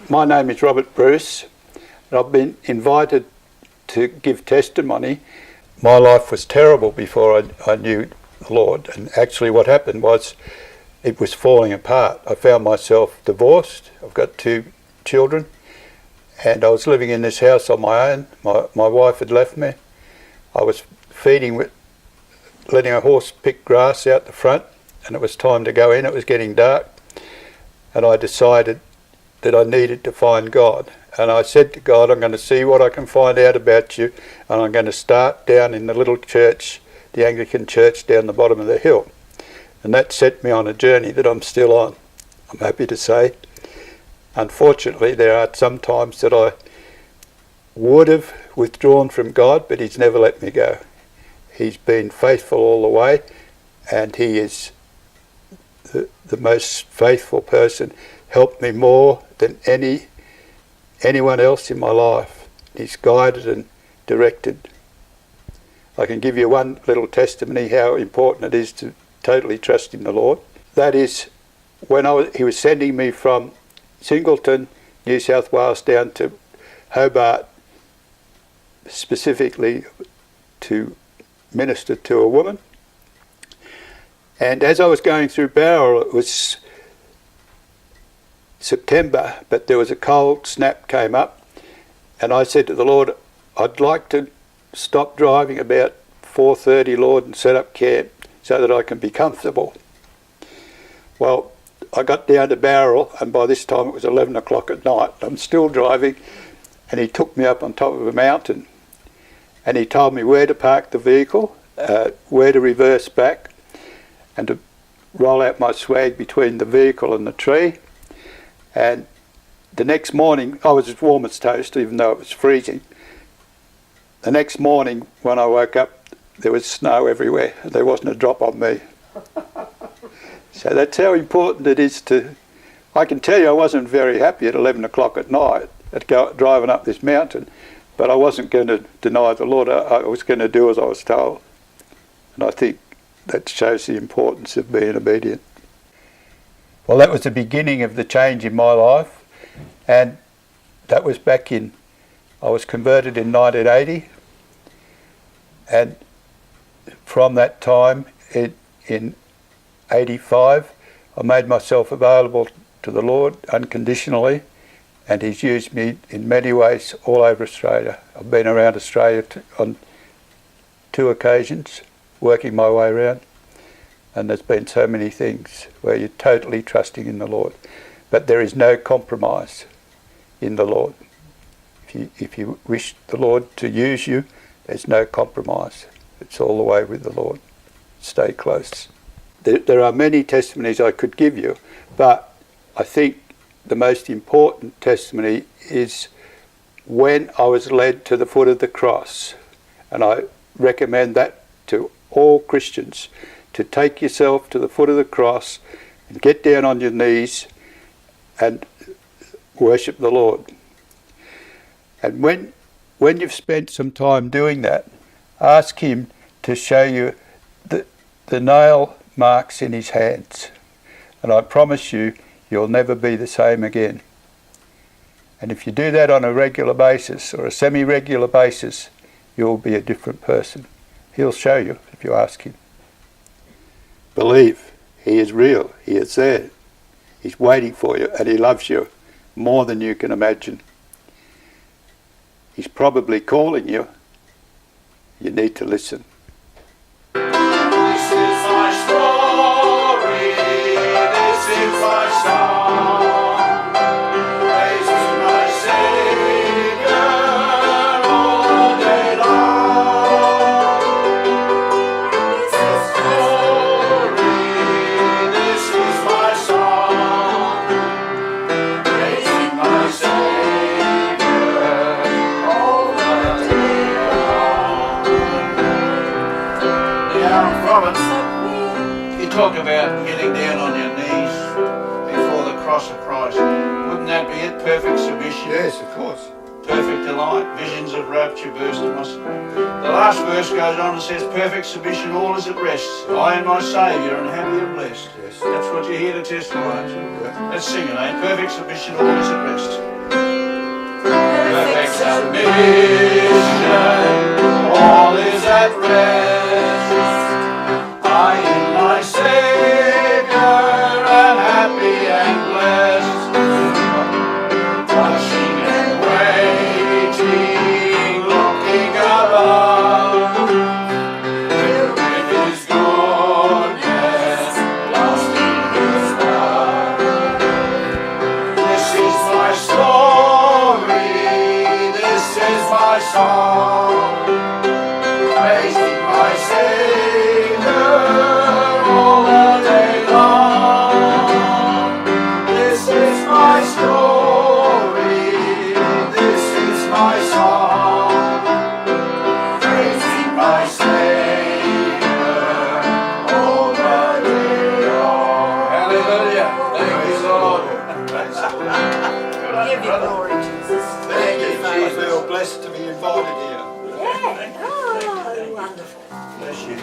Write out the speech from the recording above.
My name is Robert Bruce, and I've been invited to give testimony. My life was terrible before I knew the Lord, and actually what happened was it was falling apart. I found myself divorced. I've got 2 children, and I was living in this house on my own. My wife had left me. I was letting a horse pick grass out the front, and it was time to go in. It was getting dark, and I decided that I needed to find God. And I said to God, I'm going to see what I can find out about you, and I'm going to start down in the little church, the Anglican church down the bottom of the hill. And that set me on a journey that I'm still on, I'm happy to say. Unfortunately, there are some times that I would have withdrawn from God, but He's never let me go. He's been faithful all the way, and He is the most faithful person. Helped me more than anyone else in my life. He's guided and directed. I can give you one little testimony how important it is to totally trust in the Lord. That is, when He was sending me from Singleton, New South Wales, down to Hobart, specifically to minister to a woman. And as I was going through Bowral, it was September, but there was a cold snap came up, and I said to the Lord, I'd like to stop driving about 4:30, Lord, and set up camp so that I can be comfortable. Well, I got down to Bowral, and by this time it was 11 o'clock at night. I'm still driving, and He took me up on top of a mountain, and He told me where to park the vehicle, where to reverse back, and to roll out my swag between the vehicle and the tree. And the next morning, I was as warm as toast, even though it was freezing. The next morning, when I woke up, there was snow everywhere. There wasn't a drop on me. So that's how important it is to... I can tell you I wasn't very happy at 11 o'clock at night driving up this mountain, but I wasn't going to deny the Lord. I was going to do as I was told. And I think that shows the importance of being obedient. Well, that was the beginning of the change in my life, and that was I was converted in 1980, and from that time, in 85, I made myself available to the Lord unconditionally, and He's used me in many ways all over Australia. I've been around Australia on 2 occasions, working my way around. And there's been so many things where you're totally trusting in the Lord. But there is no compromise in the Lord. If you wish the Lord to use you, there's no compromise. It's all the way with the Lord. Stay close. There are many testimonies I could give you, but I think the most important testimony is when I was led to the foot of the cross. And I recommend that to all Christians, to take yourself to the foot of the cross and get down on your knees and worship the Lord. And when you've spent some time doing that, ask Him to show you the nail marks in His hands. And I promise you, you'll never be the same again. And if you do that on a regular basis or a semi-regular basis, you'll be a different person. He'll show you if you ask Him. Believe. He is real. He is there. He's waiting for you, and He loves you more than you can imagine. He's probably calling you. You need to listen. This is my story. This is my song. Praising my Savior all day long. This is story. This is my song. Praising my Savior all the day long. Now, Robert, you talk about getting down on your knees before the cross of Christ. Wouldn't that be it? Perfect submission. Yes, of course. Perfect delight, visions of rapture bursting my soul. The last verse goes on and says, perfect submission, all is at rest. I am my Saviour and happy and blessed. Yes. That's what you're here to testify to. Let's sing it, eh? Perfect submission, all is at rest. submission, all is at rest. I in my Saviour am happy and blessed, watching and waiting, looking above, filled with His goodness, lost in His love. This is my story, this is my song, praising my Saviour all the day long. This is my story, this is my song, praising my Saviour all the day long. Hallelujah. Thank you, Lord. Give you glory, Jesus. Thank you, Father. Jesus. We are blessed to be invited here. Yeah. Oh, wonderful. Bless you.